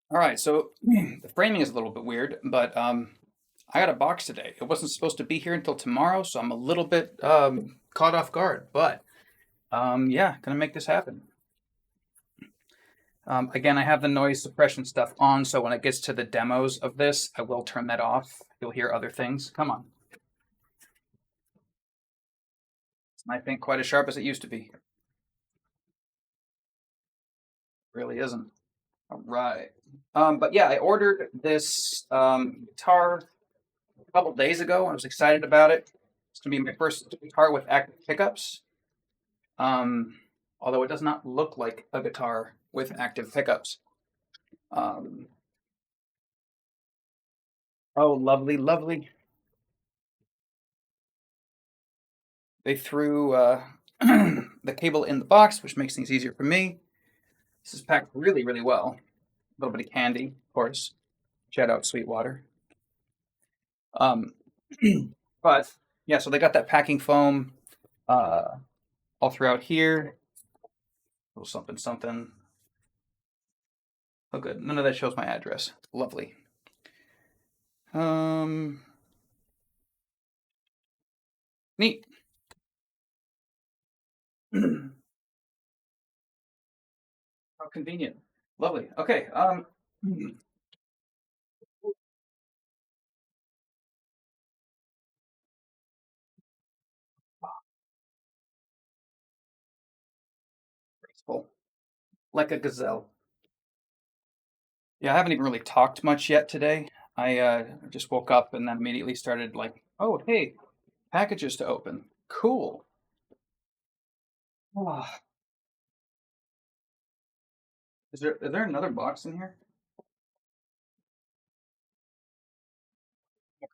All right, so the framing is a little bit weird, but I got a box today. It wasn't supposed to be here until tomorrow, so I'm a little bit caught off guard. But yeah, gonna make this happen. Again, I have the noise suppression stuff on, so when it gets to the demos of this, I will turn that off. You'll hear other things. Come on, it's not, I think, quite as sharp as it used to be. Really isn't. All right. But yeah, I ordered this guitar a couple days ago. I was excited about it. It's gonna be my first guitar with active pickups. Um, Although it does not look like a guitar with active pickups. Um, oh, lovely, lovely. They threw the cable in the box, which makes things easier for me. This is packed really, really well. A little bit of candy, of course. Shout out Sweetwater. Um, but yeah, so they got that packing foam uh, all throughout here. A little something, something. Oh, good. None of that shows my address. Lovely. Um, Neat. How convenient. Lovely. Okay. Graceful. Like a gazelle. Yeah, I haven't even really talked much yet today. I just woke up and then immediately started like, oh, hey, packages to open. Cool. Ah, is there another box in here?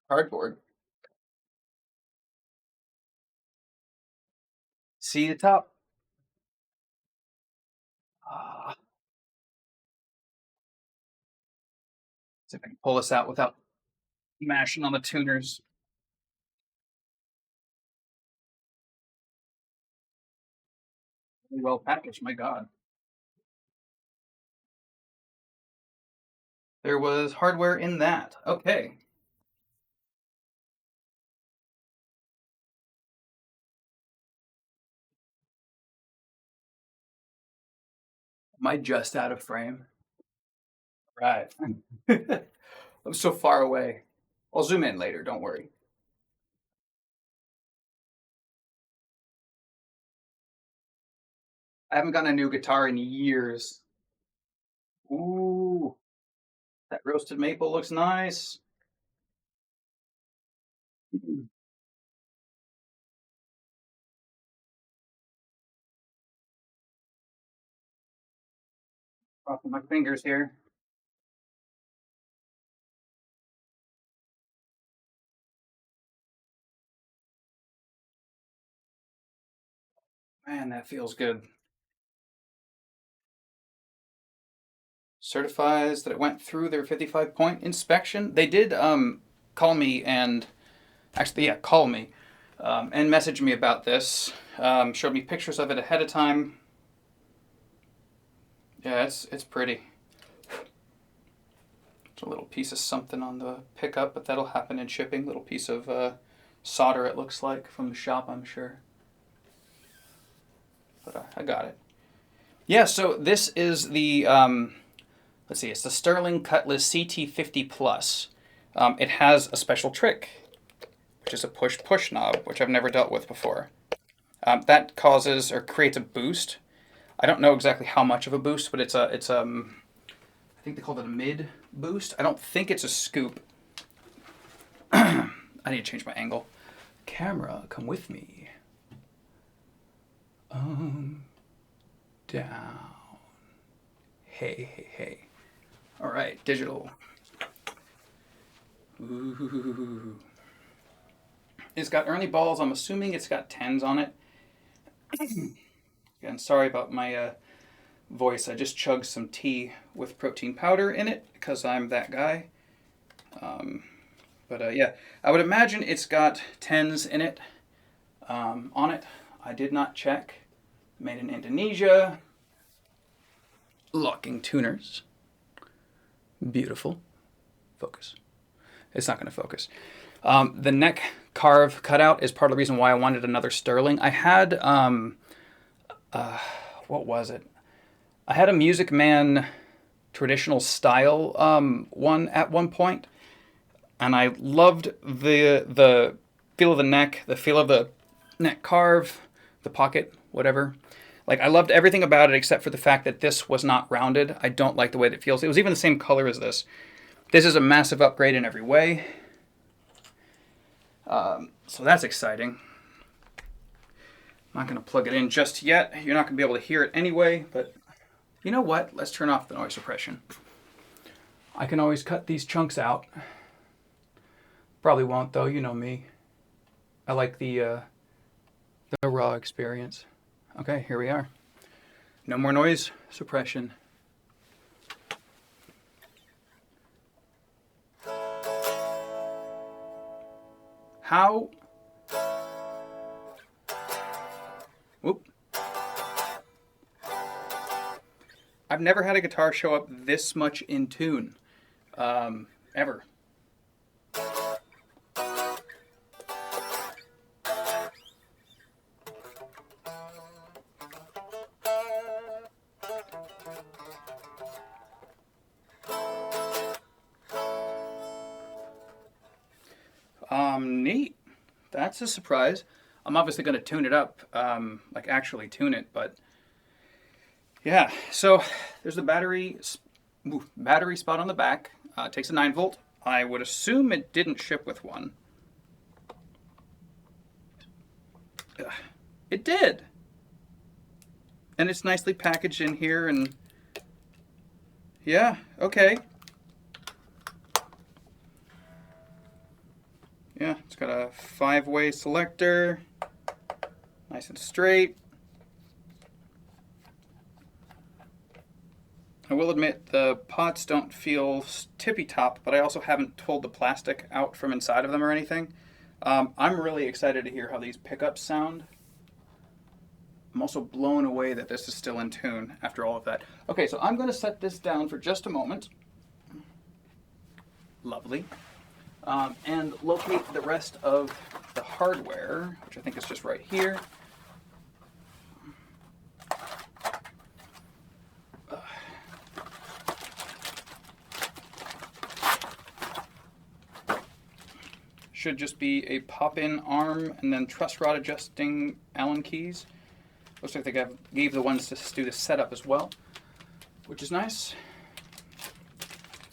Cardboard. See the top? Ah, see if I can pull this out without mashing on the tuners. Really well packaged, my God. There was hardware in that. Okay. Am I just out of frame? Right. I'm so far away. I'll zoom in later, don't worry. I haven't gotten a new guitar in years. Ooh, that roasted maple looks nice. Crossing my fingers here. Man, that feels good. Certifies that it went through their 55-point inspection. They did call me and actually, yeah, call me and message me about this. Showed me pictures of it ahead of time. Yeah, it's pretty. It's a little piece of something on the pickup, but that'll happen in shipping. Little piece of solder, it looks like, from the shop, I'm sure. But I got it. Yeah, so this is the let's see, it's the Sterling Cutlass CT50 Plus. It has a special trick, which is a push knob, which I've never dealt with before. That causes or creates a boost. I don't know exactly how much of a boost, but it's I think they call it a mid boost. I don't think it's a scoop. I need to change my angle. Camera, come with me. Down. Hey, hey, hey. All right, digital. Ooh. It's got Ernie balls. I'm assuming it's got tens on it. Again, sorry about my voice. I just chugged some tea with protein powder in it because I'm that guy. But yeah, I would imagine it's got tens in it. On it, I did not check. Made in Indonesia. Locking tuners. Beautiful. Focus. It's not going to focus. The neck carve cutout is part of the reason why I wanted another sterling. I had, what was it? I had a Music Man traditional style one at one point, and I loved the feel of the neck, the feel of the neck carve, the pocket, whatever. Like, I loved everything about it except for the fact that this was not rounded. I don't like the way that it feels. It was even the same color as this. This is a massive upgrade in every way. So that's exciting. I'm not going to plug it in just yet. You're not going to be able to hear it anyway, but you know what? Let's turn off the noise suppression. I can always cut these chunks out. Probably won't though, you know me. I like the raw experience. Okay, here we are. No more noise suppression. How? Whoop. I've never had a guitar show up this much in tune. Ever. Neat. That's a surprise. I'm obviously going to tune it up, like actually tune it, but yeah. So there's the battery spot on the back. It takes a 9-volt. I would assume it didn't ship with one. It did. And it's nicely packaged in here, and yeah, okay. Yeah, it's got a 5-way selector, nice and straight. I will admit the pots don't feel tippy top, but I also haven't pulled the plastic out from inside of them or anything. I'm really excited to hear how these pickups sound. I'm also blown away that this is still in tune after all of that. Okay, so I'm going to set this down for just a moment. Lovely. And locate the rest of the hardware, which I think is just right here. Should just be a pop-in arm and then truss rod adjusting Allen keys. Looks like they gave the ones to do the setup as well, which is nice.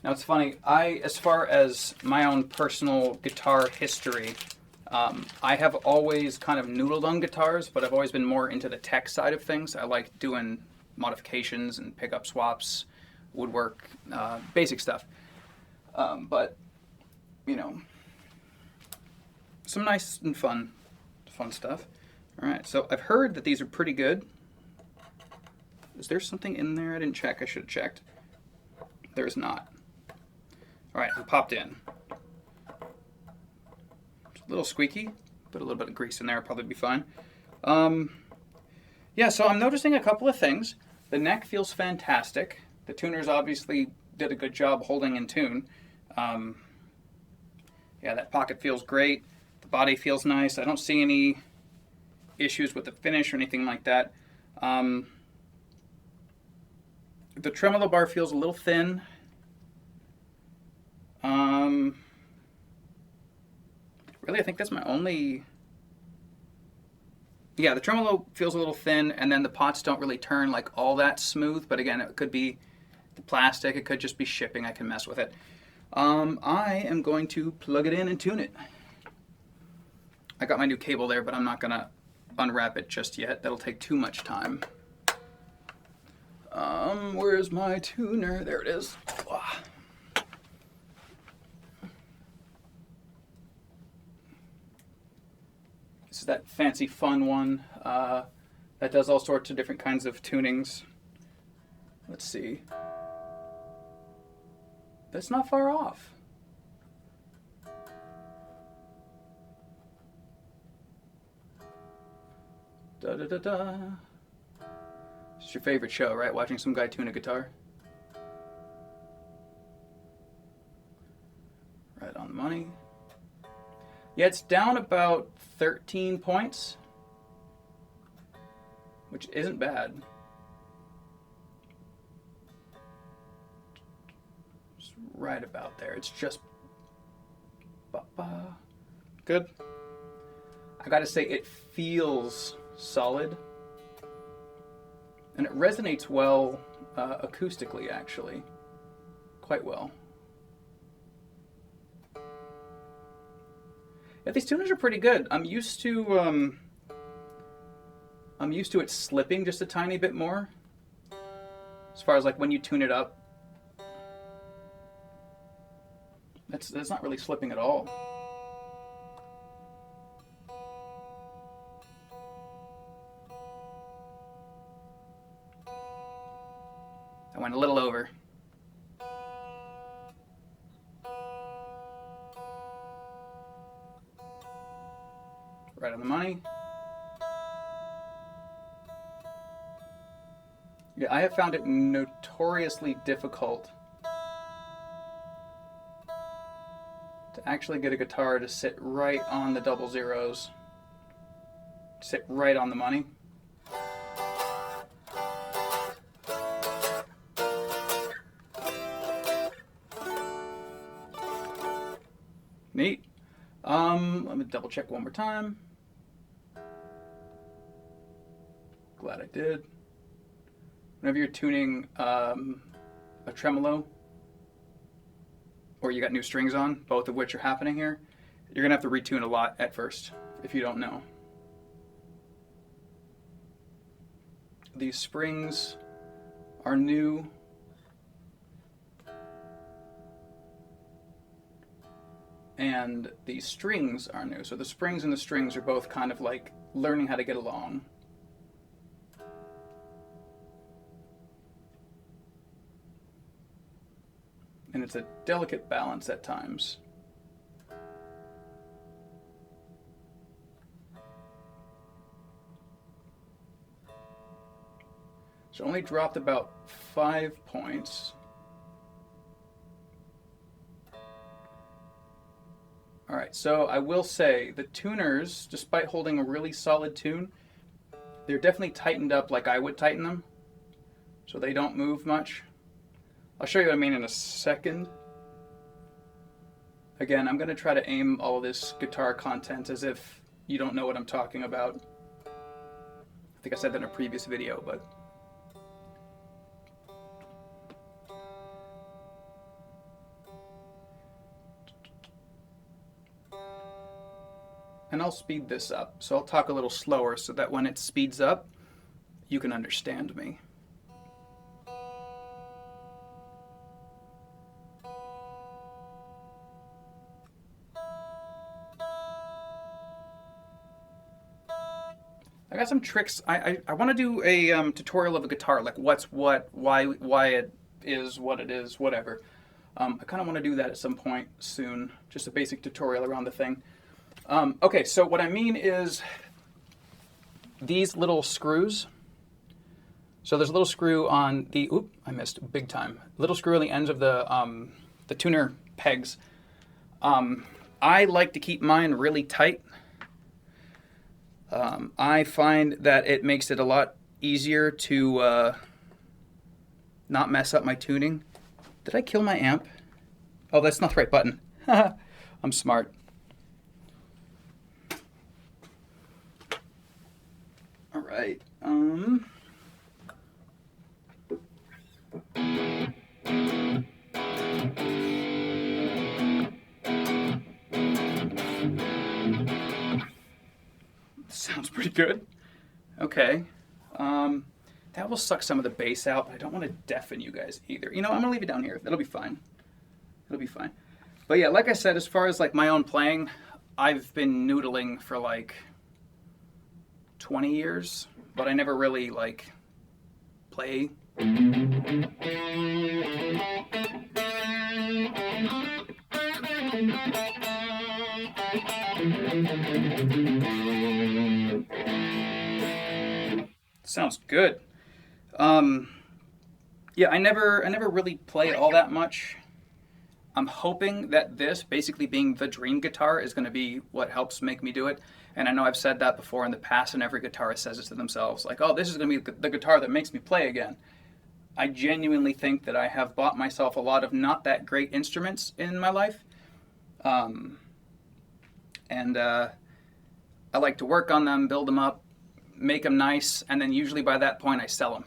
Now it's funny, as far as my own personal guitar history, I have always kind of noodled on guitars, but I've always been more into the tech side of things. I like doing modifications and pickup swaps, woodwork, basic stuff. But, you know, some nice and fun stuff. All right, so I've heard that these are pretty good. Is there something in there? I didn't check. I should have checked. There is not. All right, it popped in. It's a little squeaky. Put a little bit of grease in there, probably be fine. Yeah, so I'm noticing a couple of things. The neck feels fantastic. The tuners obviously did a good job holding in tune. Yeah, that pocket feels great. The body feels nice. I don't see any issues with the finish or anything like that. The tremolo bar feels a little thin. Really, I think that's my only... Yeah, the tremolo feels a little thin, and then the pots don't really turn like all that smooth, but again, it could be the plastic, it could just be shipping, I can mess with it. I am going to plug it in and tune it. I got my new cable there, but I'm not going to unwrap it just yet. That'll take too much time. Where's my tuner? There it is. This is that fancy fun one that does all sorts of different kinds of tunings. Let's see. That's not far off. Da da da da. It's your favorite show, right? Watching some guy tune a guitar. the money. Yeah, it's down about 13 points, which isn't bad. It's right about there. It's just good. I gotta say, it feels solid, and it resonates well acoustically, actually, quite well. Yeah, these tuners are pretty good. I'm used to it slipping just a tiny bit more. As far as like when you tune it up, that's not really slipping at all. I went a little over. Right on the money. Yeah, I have found it notoriously difficult to actually get a guitar to sit right on the double zeros, sit right on the money. Neat. Let me double check one more time. Glad I did. Whenever you're tuning a tremolo, or you got new strings on, both of which are happening here, you're gonna have to retune a lot at first if you don't know. These springs are new. And the strings are new. So the springs and the strings are both kind of like learning how to get along. And it's a delicate balance at times. So only dropped about 5 points. All right, so I will say the tuners, despite holding a really solid tune, they're definitely tightened up like I would tighten them. So they don't move much. I'll show you what I mean in a second. Again, I'm gonna try to aim all of this guitar content as if you don't know what I'm talking about. I think I said that in a previous video, but and I'll speed this up. So I'll talk a little slower so that when it speeds up, you can understand me. I got some tricks. I want to do a tutorial of a guitar, like what's what, why it is what it is, whatever. I kind of want to do that at some point soon, just a basic tutorial around the thing. Okay, so what I mean is these little screws. So there's a little screw on the, oop, I missed big time. Little screw on the ends of the tuner pegs. I like to keep mine really tight. I find that it makes it a lot easier to not mess up my tuning. Did I kill my amp? Oh, that's not the right button. I'm smart. All right. Sounds pretty good. Okay. That will suck some of the bass out, but I don't want to deafen you guys either. You know, I'm gonna leave it down here. That'll be fine. It'll be fine. But yeah, like I said, as far as like my own playing, I've been noodling for like 20 years, but I never really like play. Sounds good. Yeah, I never really play all that much. I'm hoping that this, basically being the dream guitar, is going to be what helps make me do it. And I know I've said that before in the past, and every guitarist says it to themselves, like, oh, this is going to be the guitar that makes me play again. I genuinely think that I have bought myself a lot of not that great instruments in my life. And I like to work on them, build them up, make them nice, and then usually by that point I sell them.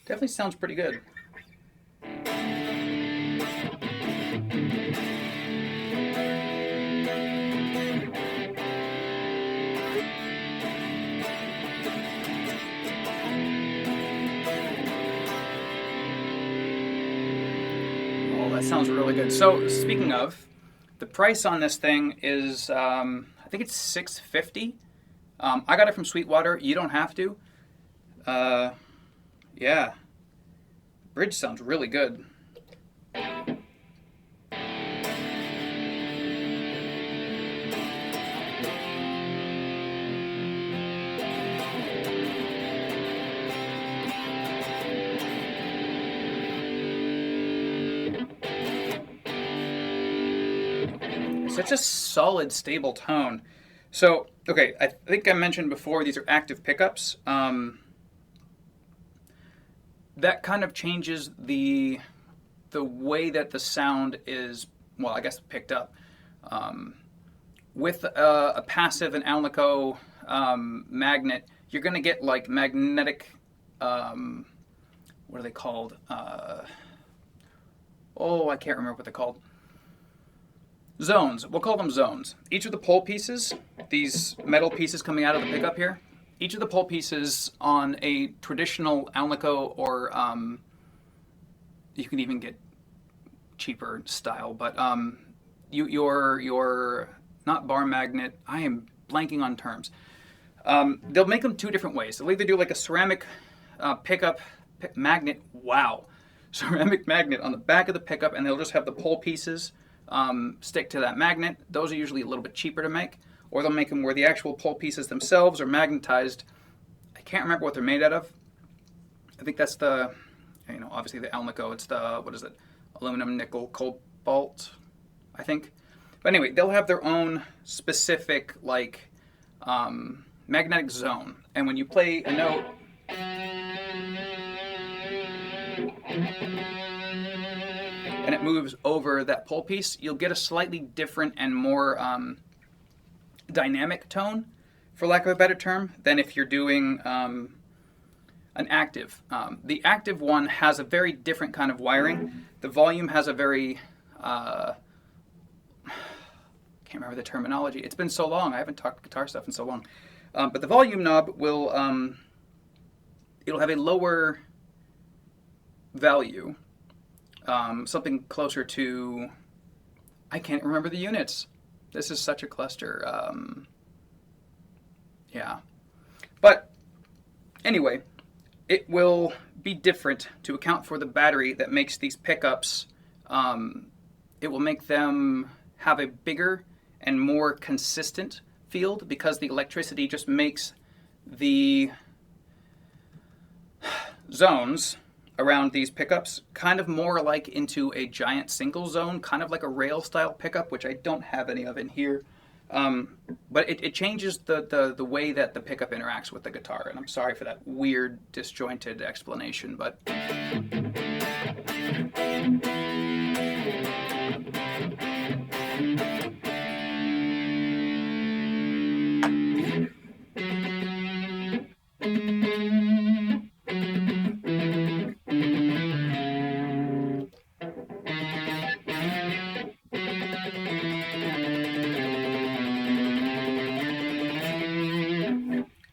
Definitely sounds pretty good. Oh, that sounds really good. So speaking of, the price on this thing is, I think it's $650. I got it from Sweetwater. You don't have to. Yeah. Bridge sounds really good. Such a solid, stable tone. So, okay, I think I mentioned before these are active pickups. That kind of changes the way that the sound is, well, I guess picked up. With a passive and Alnico magnet, you're going to get like magnetic, what are they called? I can't remember what they're called. Zones. We'll call them zones. Each of the pole pieces, these metal pieces coming out of the pickup here, each of the pole pieces on a traditional Alnico, or you can even get cheaper style, but your not bar magnet, I am blanking on terms. They'll make them two different ways. They'll either do like a ceramic pickup magnet, ceramic magnet on the back of the pickup, and they'll just have the pole pieces stick to that magnet. Those are usually a little bit cheaper to make. Or they'll make them where the actual pole pieces themselves are magnetized. I can't remember what they're made out of. I think that's the, obviously the Alnico. It's the, what is it? Aluminum, nickel, cobalt, I think. But anyway, they'll have their own specific, like, magnetic zone. And when you play a note, and it moves over that pole piece, you'll get a slightly different and more dynamic tone, for lack of a better term, than if you're doing an active. The active one has a very different kind of wiring. The volume has a very, can't remember the terminology. It's been so long. I haven't talked guitar stuff in so long. But the volume knob will, it'll have a lower value. Something closer to, I can't remember the units. This is such a cluster. Yeah. But anyway, it will be different to account for the battery that makes these pickups. It will make them have a bigger and more consistent field, because the electricity just makes the zones around these pickups kind of more like into a giant single zone, kind of like a rail style pickup, which I don't have any of in here. But it changes the way that the pickup interacts with the guitar. And I'm sorry for that weird, disjointed explanation, but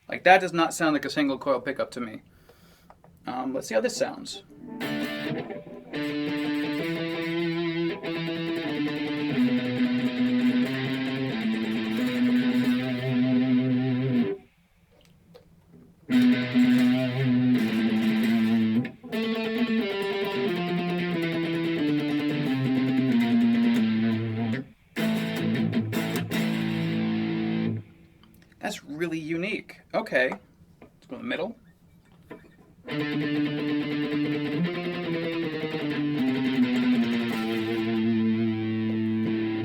like that does not sound like a single coil pickup to me. Let's see how this sounds. really unique. Okay, let's go in the middle.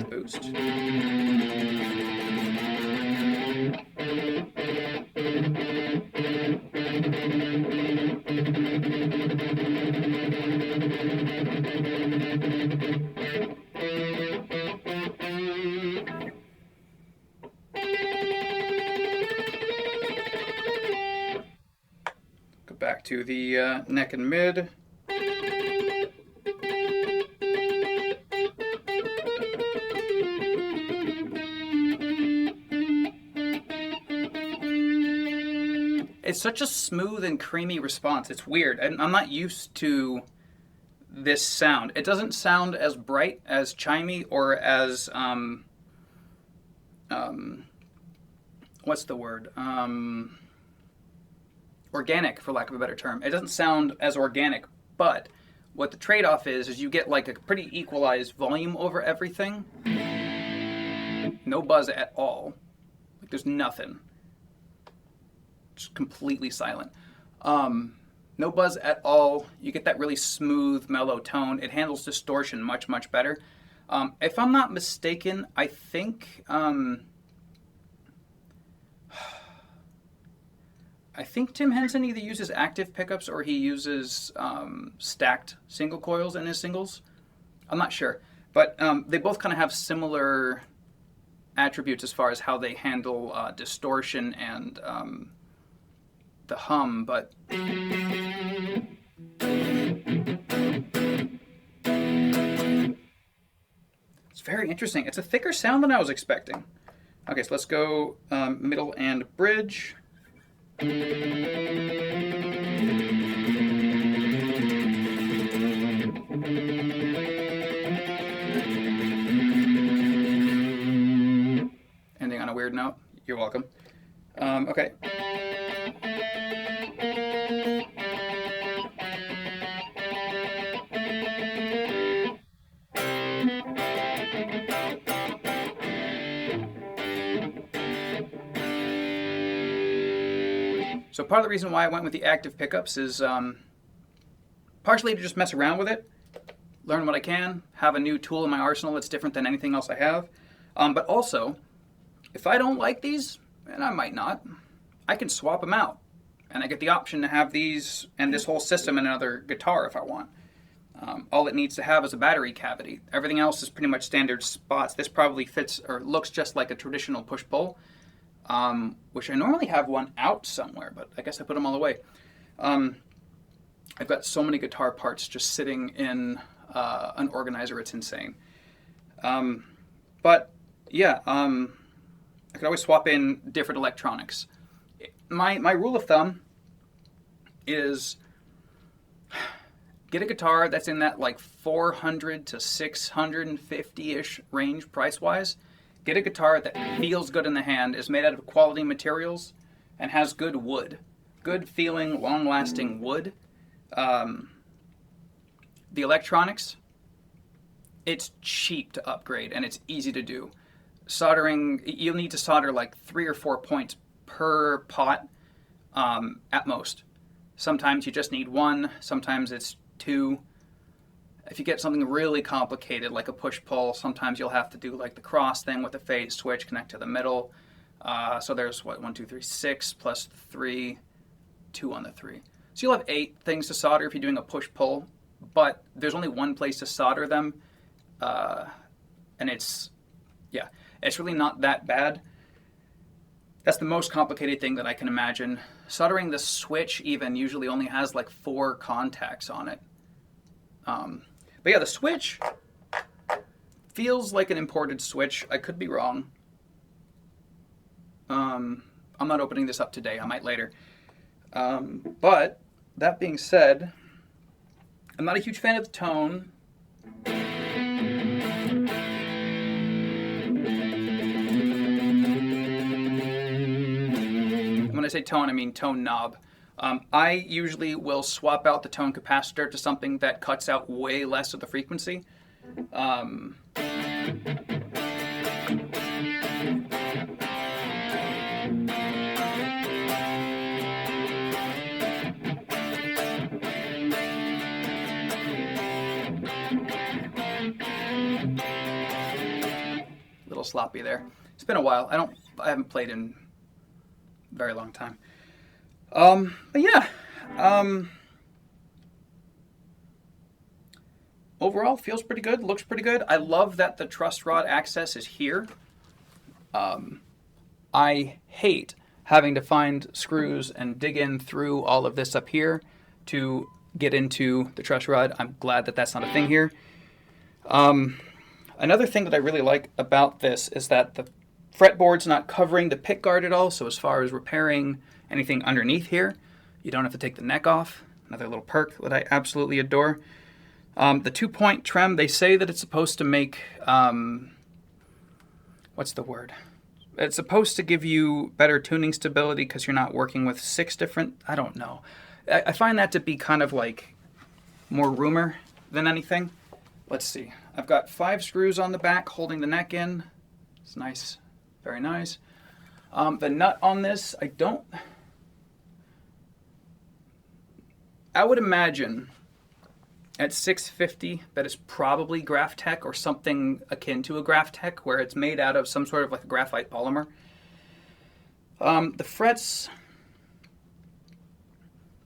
Boost. Go back to the neck and mid. It's such a smooth and creamy response. It's weird. And I'm not used to this sound. It doesn't sound as bright as chimey or as what's the word? Organic, for lack of a better term. It doesn't sound as organic, but what the trade-off is you get like a pretty equalized volume over everything. No buzz at all. Like there's nothing. Just completely silent. No buzz at all. You get that really smooth, mellow tone. It handles distortion much, much better. If I'm not mistaken, I think Tim Henson either uses active pickups or he uses stacked single coils in his singles. I'm not sure. But they both kind of have similar attributes as far as how they handle distortion and the hum, but it's very interesting. It's a thicker sound than I was expecting. Okay, so let's go middle and bridge. Ending on a weird note. You're welcome. Okay. So part of the reason why I went with the active pickups is partially to just mess around with it, learn what I can, have a new tool in my arsenal that's different than anything else I have. But also, if I don't like these, and I might not, I can swap them out. And I get the option to have these and this whole system in another guitar if I want. All it needs to have is a battery cavity. Everything else is pretty much standard spots. This probably fits or looks just like a traditional push-pull. Which I normally have one out somewhere, but I guess I put them all away. I've got so many guitar parts just sitting in an organizer, it's insane. But yeah, I could always swap in different electronics. My rule of thumb is get a guitar that's in that like 400 to 650-ish range price-wise. Get a guitar that feels good in the hand, is made out of quality materials, and has good wood. Good feeling, long-lasting wood. The electronics, it's cheap to upgrade, and it's easy to do. Soldering, you'll need to solder like 3 or 4 points per pot at most. Sometimes you just need 1, sometimes it's 2. If you get something really complicated like a push-pull, sometimes you'll have to do like the cross thing with a phase switch, connect to the middle. So there's what, 1, 2, 3, 6 plus 3, 2 on the 3. So you'll have 8 things to solder if you're doing a push-pull, but there's only one place to solder them. And it's really not that bad. That's the most complicated thing that I can imagine. Soldering the switch even usually only has like 4 contacts on it. But yeah, the switch feels like an imported switch. I could be wrong. I'm not opening this up today. I might later. But that being said, I'm not a huge fan of the tone. When I say tone, I mean tone knob. I usually will swap out the tone capacitor to something that cuts out way less of the frequency. little sloppy there. It's been a while. I haven't played in a very long time. But yeah. Overall, feels pretty good. Looks pretty good. I love that the truss rod access is here. I hate having to find screws and dig in through all of this up here to get into the truss rod. I'm glad that that's not a thing here. Another thing that I really like about this is that the fretboard's not covering the pick guard at all, so as far as repairing anything underneath here, you don't have to take the neck off. Another little perk that I absolutely adore. The 2-point trem, they say that it's supposed to make, what's the word? It's supposed to give you better tuning stability because you're not working with 6 different, I don't know. I find that to be kind of like more rumor than anything. Let's see. I've got 5 screws on the back holding the neck in. It's nice. Very nice. The nut on this, I would imagine at 650 that it's probably Graphtec or something akin to a Graphtec where it's made out of some sort of like a graphite polymer. The frets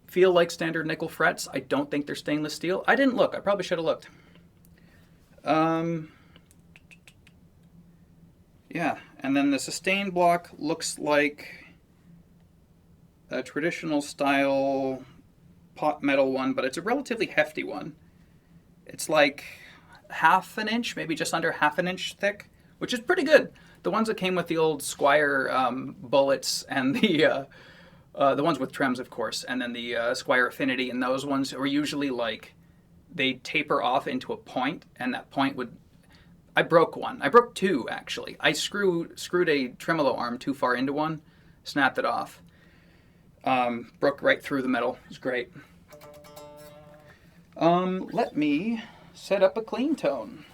feel like standard nickel frets. I don't think they're stainless steel. I didn't look. I probably should have looked. Yeah, and then the sustain block looks like a traditional style pot metal one, but it's a relatively hefty one. It's like half an inch, maybe just under half an inch thick, which is pretty good. The ones that came with the old Squire bullets and the ones with trems, of course, and then the Squire Affinity, and those ones were usually like they taper off into a point, and that point would. I broke one. I broke 2 actually. I screwed a tremolo arm too far into one, snapped it off. Broke right through the metal. It was great. Let me set up a clean tone.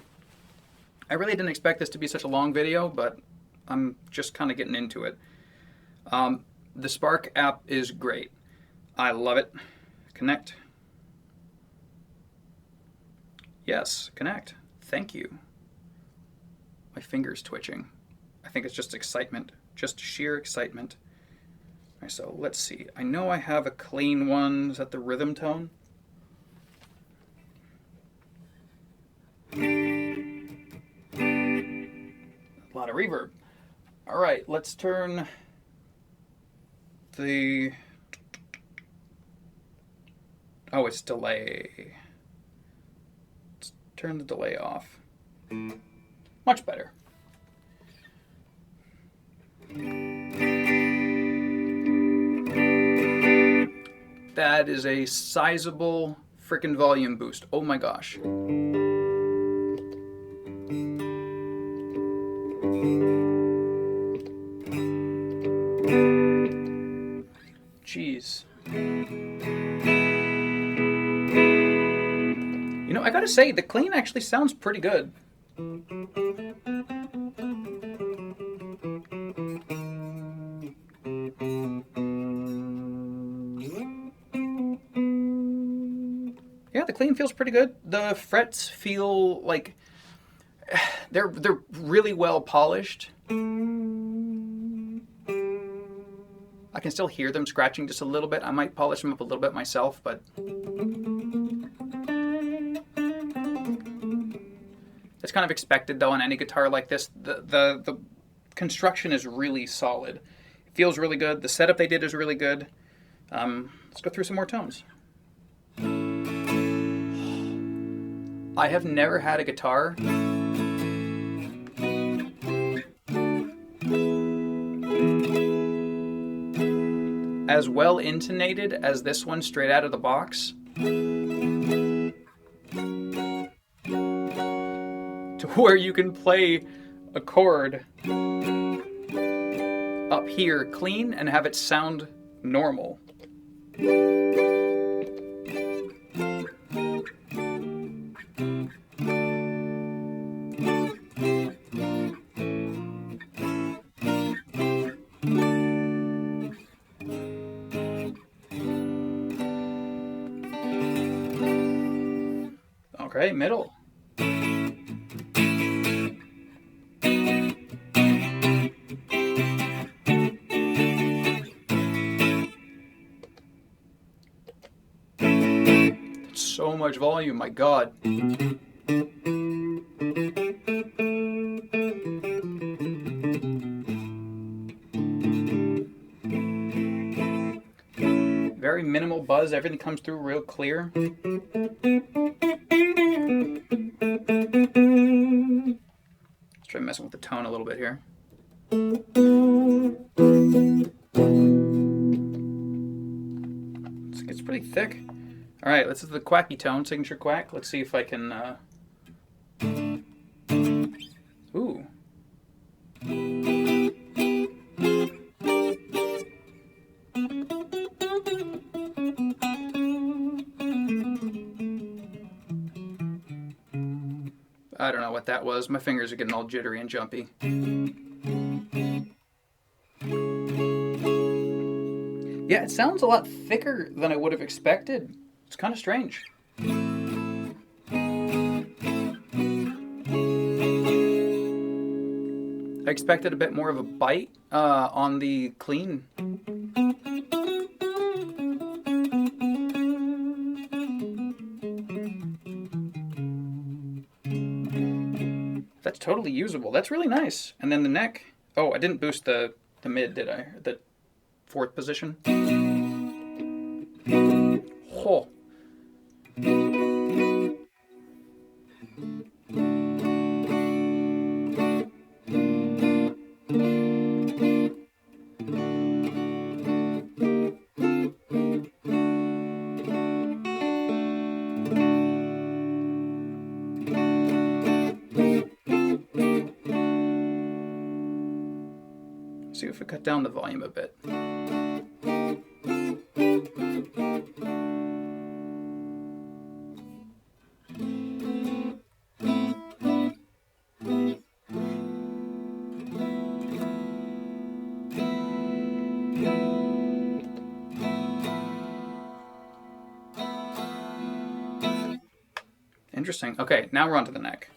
I really didn't expect this to be such a long video, but I'm just kind of getting into it. The Spark app is great. I love it. Connect. Yes, connect. Thank you. My finger's twitching. I think it's just excitement. Just sheer excitement. All right, so let's see. I know I have a clean one. Is that the rhythm tone? A lot of reverb. All right, let's turn the... Oh, it's delay. Let's turn the delay off. Much better. That is a sizable frickin' volume boost. Oh my gosh. Jeez. You know, I gotta say, the clean actually sounds pretty good. Yeah, the clean feels pretty good. The frets feel like they're really well polished. I can still hear them scratching just a little bit. I might polish them up a little bit myself, but it's kind of expected though on any guitar like this. The construction is really solid. It feels really good. The setup they did is really good. Let's go through some more tones. I have never had a guitar as well intonated as this one straight out of the box, to where you can play a chord up here clean and have it sound normal. Okay, middle. so much volume, my God. Very minimal buzz, everything comes through real clear. Let's try messing with the tone a little bit here. It's pretty thick. All right, this is the quacky tone, signature quack. Let's see if I can. Ooh. I don't know what that was. My fingers are getting all jittery and jumpy. Yeah, it sounds a lot thicker than I would have expected. It's kind of strange. I expected a bit more of a bite on the clean. That's totally usable. That's really nice. And then the neck. Oh, I didn't boost the mid, did I? The fourth position. Oh. See if we cut down the volume a bit. Interesting. Okay, now we're on to the neck.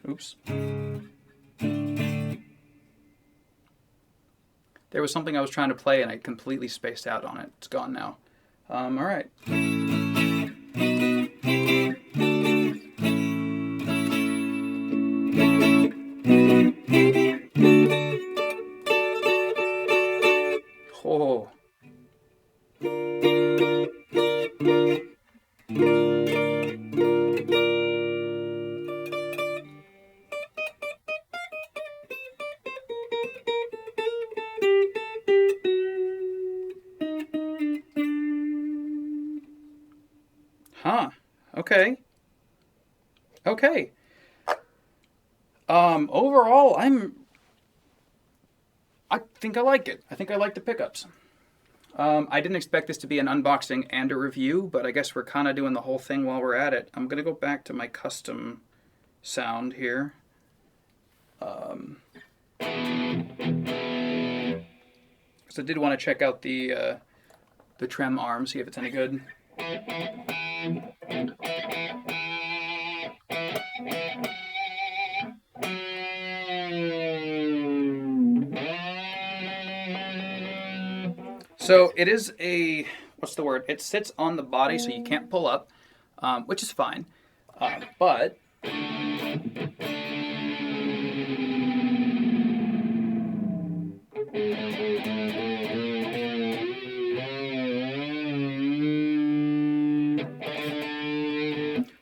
Oops. There was something I was trying to play and I completely spaced out on it. It's gone now. All right. Oh. Huh. Okay. Okay. Overall, I think I like it. I think I like the pickups. I didn't expect this to be an unboxing and a review, but I guess we're kind of doing the whole thing while we're at it. I'm going to go back to my custom sound here. Because I did want to check out the trem arm, see if it's any good. So it is a, what's the word? It sits on the body so you can't pull up, which is fine. But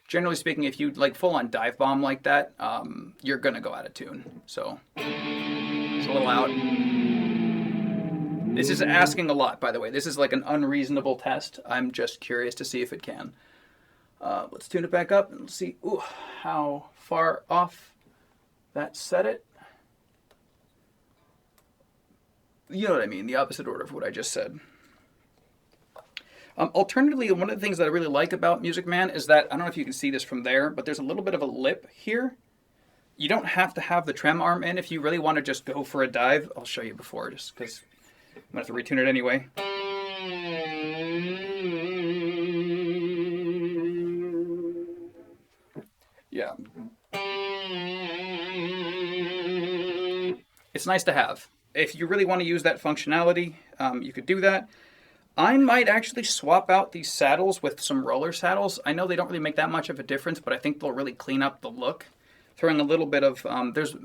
generally speaking, if you like full on dive bomb like that, you're gonna go out of tune. So it's a little out. This is asking a lot, by the way. This is like an unreasonable test. I'm just curious to see if it can. Let's tune it back up and see how far off that set it. You know what I mean, the opposite order of what I just said. Alternatively, one of the things that I really like about Music Man is that, I don't know if you can see this from there, but there's a little bit of a lip here. You don't have to have the trem arm in if you really want to just go for a dive. I'll show you before, just because I'm going to have to retune it anyway. Yeah. it's nice to have. If you really want to use that functionality, you could do that. I might actually swap out these saddles with some roller saddles. I know they don't really make that much of a difference, but I think they'll really clean up the look. Throwing a little bit of, there's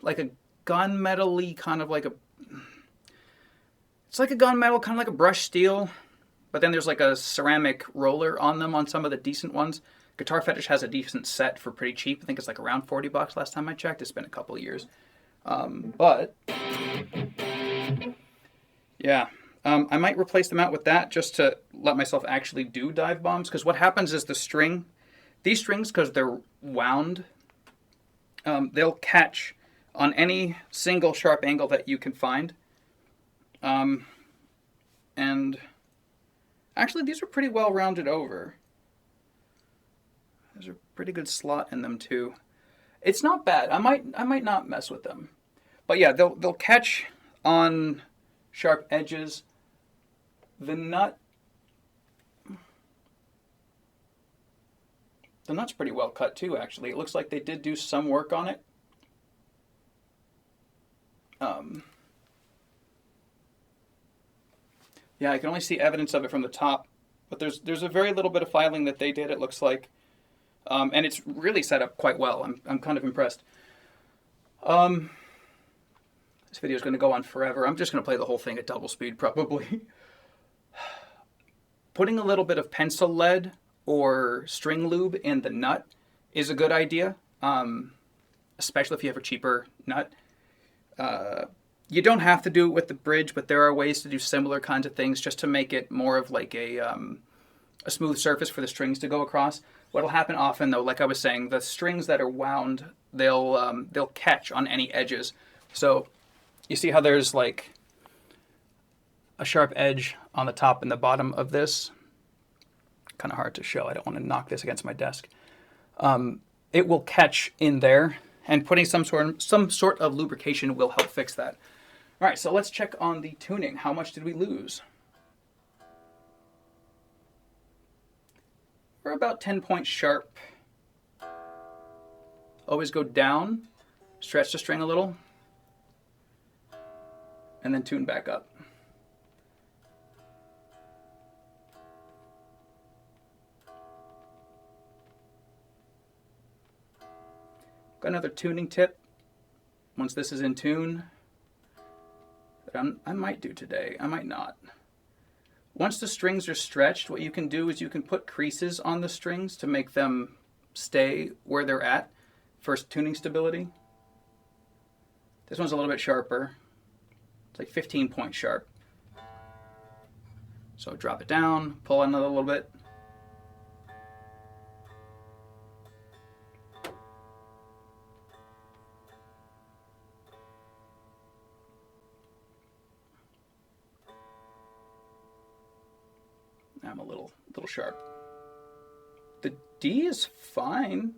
like a gunmetal-y kind of like a, it's like a gunmetal, kind of like a brushed steel, but then there's like a ceramic roller on them on some of the decent ones. Guitar Fetish has a decent set for pretty cheap. I think it's like around $40 last time I checked. It's been a couple of years. But yeah, I might replace them out with that just to let myself actually do dive bombs. Because what happens is these strings, because they're wound, they'll catch on any single sharp angle that you can find. And actually, these are pretty well rounded over. There's a pretty good slot in them too. It's not bad. I might not mess with them, but yeah, they'll catch on sharp edges. The nut's pretty well cut too. Actually, it looks like they did do some work on it. Yeah, I can only see evidence of it from the top, but there's a very little bit of filing that they did. It looks like. And it's really set up quite well. I'm kind of impressed. This video is going to go on forever. I'm just going to play the whole thing at double speed, probably. Putting a little bit of pencil lead or string lube in the nut is a good idea, especially if you have a cheaper nut. You don't have to do it with the bridge, but there are ways to do similar kinds of things just to make it more of like a smooth surface for the strings to go across. What'll happen often, though, like I was saying, the strings that are wound, they'll catch on any edges. So you see how there's like a sharp edge on the top and the bottom of this? Kind of hard to show. I don't want to knock this against my desk. It will catch in there, and putting some sort of lubrication will help fix that. All right, so let's check on the tuning. How much did we lose? We're about 10 points sharp. Always go down, stretch the string a little, and then tune back up. Got another tuning tip. Once this is in tune, that I might do today, I might not. Once the strings are stretched, what you can do is you can put creases on the strings to make them stay where they're at for tuning stability. This one's a little bit sharper. It's like 15 points sharp. So drop it down, pull another little bit. I'm a little sharp. The D is fine.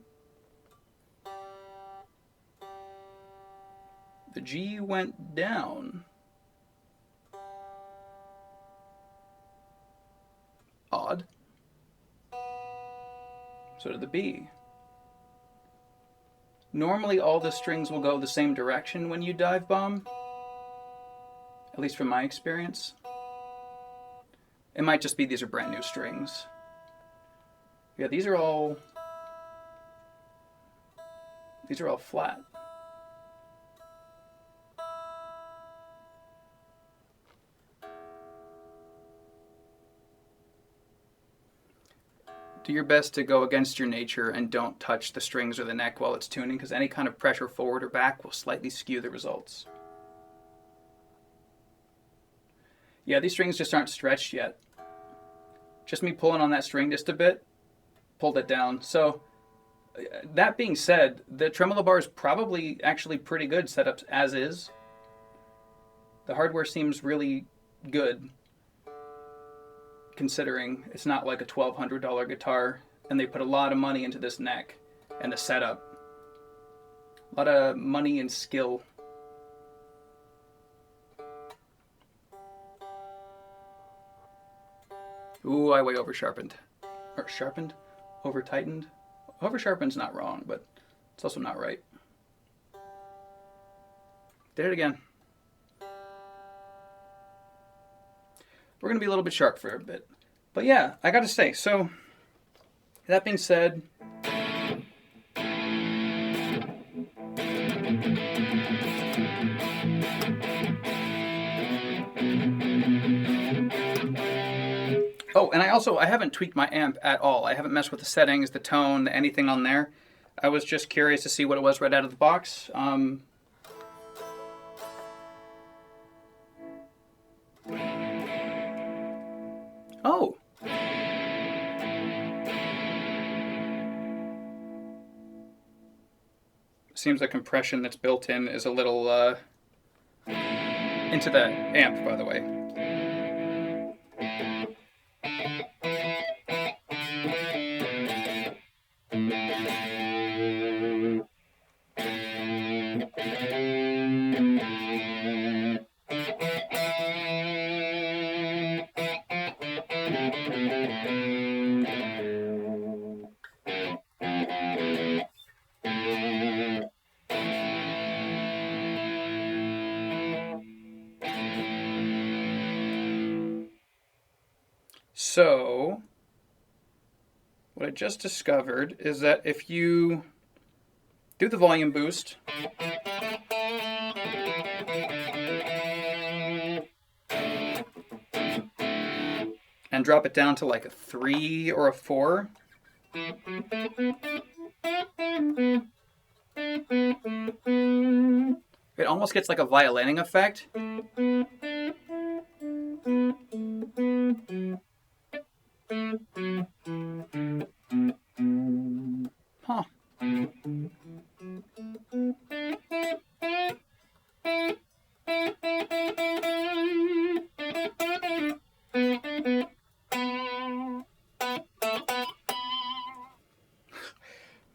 The G went down. Odd. So did the B. Normally all the strings will go the same direction when you dive bomb. At least from my experience. It might just be these are brand new strings. Yeah, these are all flat. Do your best to go against your nature and don't touch the strings or the neck while it's tuning, because any kind of pressure forward or back will slightly skew the results. Yeah, these strings just aren't stretched yet. Just me pulling on that string just a bit, pulled it down. So that being said, the tremolo bar is probably actually pretty good set up as is. The hardware seems really good, considering it's not like a $1,200 guitar, and they put a lot of money into this neck and the setup. A lot of money and skill. Ooh, I way over sharpened. Or sharpened? Over tightened? Over sharpened's not wrong, but it's also not right. Did it again. We're going to be a little bit sharp for a bit. But yeah, I got to say, so that being said, oh, and I haven't tweaked my amp at all. I haven't messed with the settings, the tone, anything on there. I was just curious to see what it was right out of the box. Oh. Seems the compression that's built in is a little into the amp, by the way. So, what I just discovered is that if you do the volume boost, and drop it down to like a 3 or a 4, it almost gets like a violining effect. Huh.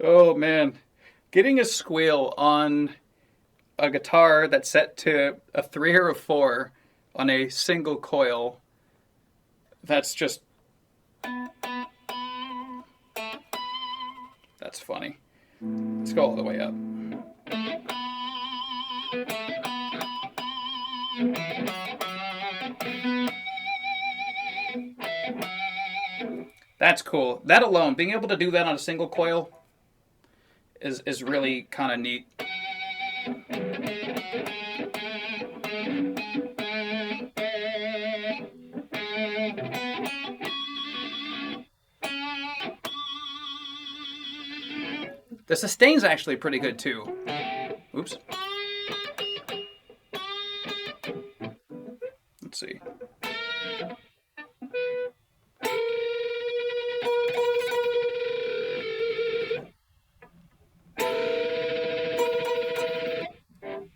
Oh man, getting a squeal on a guitar that's set to a 3 or a 4 on a single coil, that's just... that's funny. Let's go all the way up. That's cool. That alone, being able to do that on a single coil is really kind of neat. The sustain's actually pretty good too. Oops. Let's see.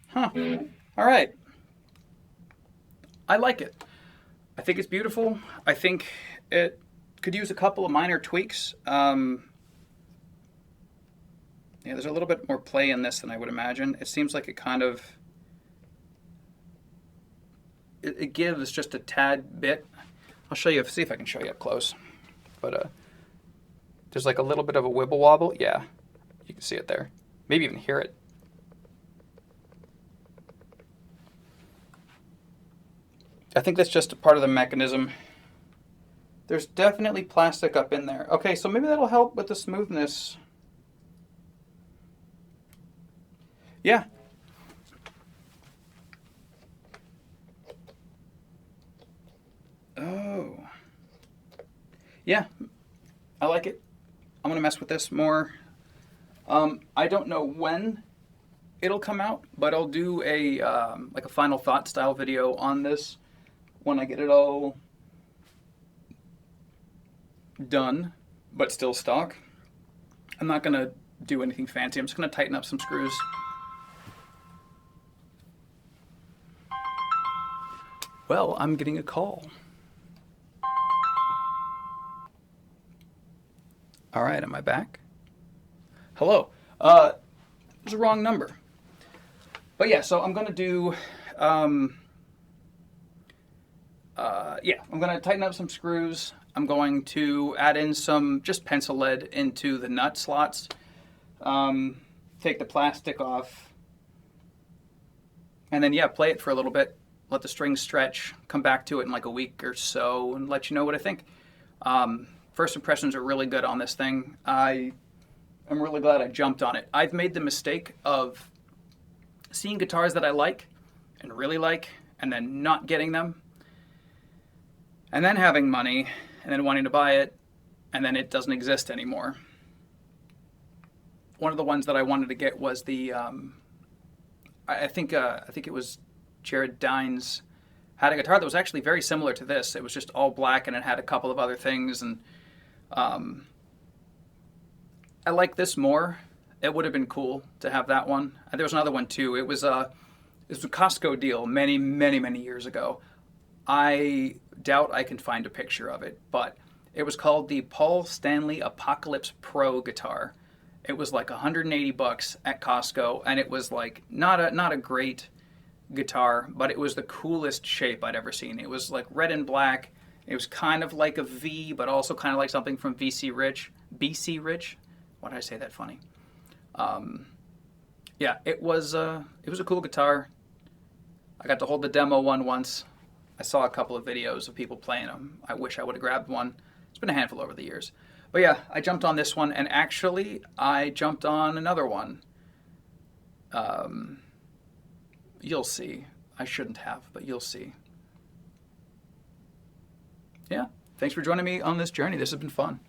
Huh. All right. I like it. I think it's beautiful. I think it could use a couple of minor tweaks. Yeah, there's a little bit more play in this than I would imagine. It seems like it kind of... it gives just a tad bit. I'll show you, see if I can show you up close. But there's like a little bit of a wibble wobble. Yeah, you can see it there. Maybe even hear it. I think that's just a part of the mechanism. There's definitely plastic up in there. Okay, so maybe that'll help with the smoothness. Yeah. Oh. Yeah, I like it. I'm gonna mess with this more. I don't know when it'll come out, but I'll do a like a final thought style video on this when I get it all done, but still stock. I'm not gonna do anything fancy. I'm just gonna tighten up some screws. Well, I'm getting a call. All right, am I back? Hello. It was the wrong number. But yeah, so I'm going to do, I'm going to tighten up some screws. I'm going to add in some just pencil lead into the nut slots. Take the plastic off. and then yeah, play it for a little bit, let the strings stretch, come back to it in like a week or so, and let you know what I think. First impressions are really good on this thing. I'm really glad I jumped on it. I've made the mistake of seeing guitars that I like and really like, and then not getting them, and then having money, and then wanting to buy it, and then it doesn't exist anymore. One of the ones that I wanted to get was the I think it was Jared Dines had a guitar that was actually very similar to this. It was just all black and it had a couple of other things, and I like this more. It would have been cool to have that one. And there was another one too. It was a Costco deal many years ago. I doubt I can find a picture of it, but it was called the Paul Stanley Apocalypse Pro guitar. It was like $180 at Costco, and it was like not a great guitar, but it was the coolest shape I'd ever seen. It was like red and black. It was kind of like a V, but also kind of like something from BC Rich. Why did I say that funny? Yeah, it was a cool guitar. I got to hold the demo one once. I saw a couple of videos of people playing them. I wish I would have grabbed one. It's been a handful over the years. But yeah, I jumped on this one, and actually I jumped on another one. You'll see. I shouldn't have, but you'll see. Yeah, thanks for joining me on this journey. This has been fun.